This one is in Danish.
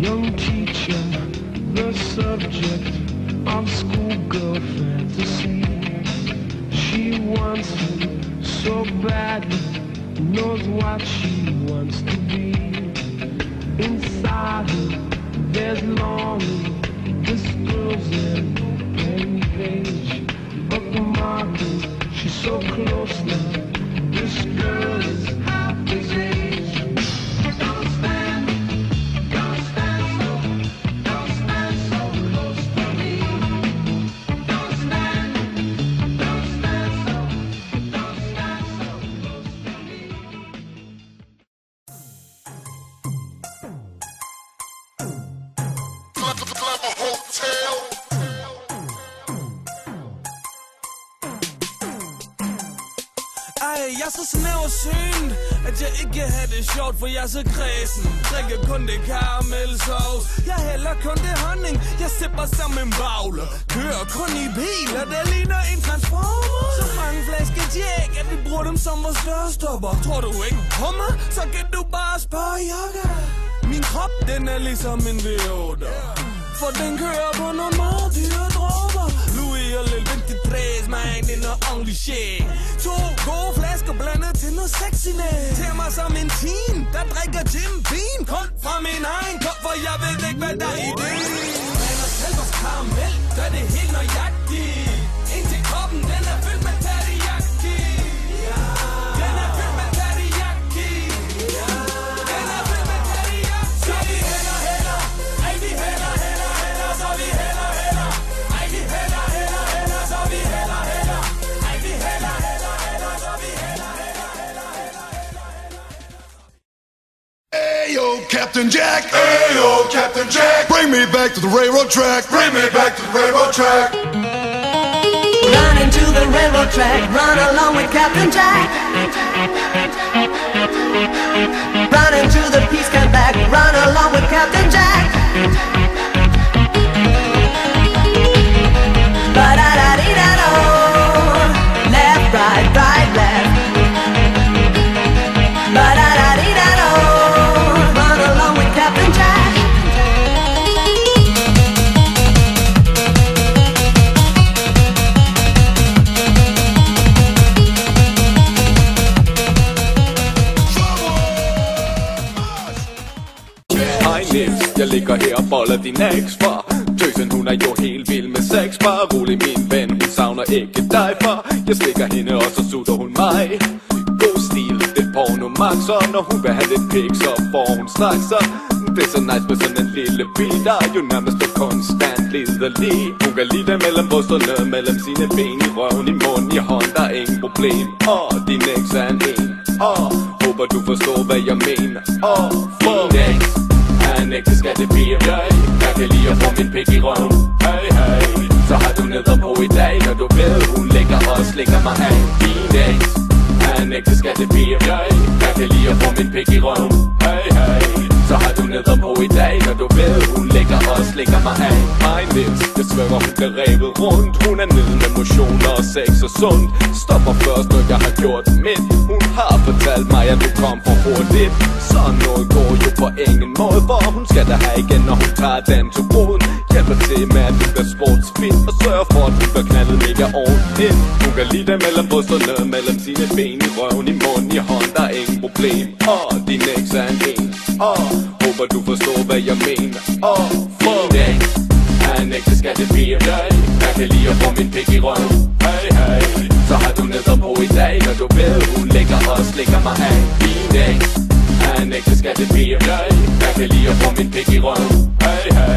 young teacher, the subject of schoolgirl fantasy. She wants him so badly, knows what she wants to be. Inside her, there's longing. This girl's an open page, bookmarking. She's so close now. This girl is half his age. Don't stand so close to me. Don't stand so close to me. Clever Hotel. Ej, jeg er så snæversynt, at jeg ikke har det sjovt, for jeg er så kredsen. Drikker kun det karamelsauce. Jeg hælder kun det honning. Jeg sipper som en bagler. Kører kun i biler, der ligner en transformer. Så mange flasker Jack, at vi bruger dem som vores dørstopper. Tror du ikke på mig, så kan du bare spørge yoga. Min krop, den er ligesom en V8, for den kører på nogle meget dyre dråber. Louis og Lil 23, man, det er noget ordentlig shit. 2 gode flasker blandet til noget sexiness. Til mig som en teen, der drikker Jim Beam. Kun fra min egen kop, for jeg ved ikke, hvad der er i det. Men og selv vores karamel, gør det helt nøjagtigt. Indtil kroppen, den er fyldt med teriyaki. Den er fyldt med teriyaki. Den er fyldt med teriyaki. Så vi hælder, ej vi hælder, så vi hælder, ej vi hælder, så vi hælder, ej vi hælder, så vi hælder. Ayo, Captain Jack. Ayo, Captain Jack. Bring me back to the railroad track. Bring me back to the railroad track. Run into the railroad track, run along with Captain Jack. Run into the peace camp back, run along with Captain Jack. Ba-da-da-dee-da-do. Left, right, right, left. Ba-da-da-dee-da-do. Run along with Captain Jack. Hej Niels, jeg ligger her og boller din eks-far. Tøsen hun er jo helt vild med sex. Bare rolig min ven, hun savner ikke dig, far. Jeg stikker hende og så sutter hun mig. God stil, det porno max. Og når hun vil have lidt pik, så får hun straks. Så det er så nice med sådan en lille bil, der er jo nærmest er konstant liderlig. Hun kan lide det mellem brysterne, mellem sine ben, i røven, i munden, i hånd, der er ingen problem. Din eks er en. Håber du forstår hvad jeg mener. Min eks er en ægte piger. Jeg kan lide at få min pik i røven. Hey, hey. Så har du neder på i dag, når du ved hun lægger og slikker mig af. Min eks er en ægte piger. Jeg kan lide at få min pik i røven. Hey, hey. Så har du neder på i dag, når du ved hun lægger og slikker mig af. Hej Niels, jeg svømmer hun bliver revet rundt. Hun er nede med motioner og sex og sundt. Stopper først når jeg har gjort mit. Hun har fortalt mig at du kom for hurtigt. Så noget går jo på ingen måde, hvor hun skal da have igen når hun tager den til roden. Hjælper til med at du bliver sportsfit og sørger for at du bliver knaldet mega ordentligt. Hun kan lide det mellem brysterne, mellem sine ben, i røven, i munden, i hånd, der er ingen problem. Din eks er en. Håber du forstår hvad jeg mener. Min eks er en ægte skattepiger. Jeg kan lide at få min pik i røven. Hey, hey. Så har du neder på i dag, når du ved hun lægger og slikker mig af. Min eks er en ægte skattepiger. Jeg kan lide at få min pik i røven. Hey, hey.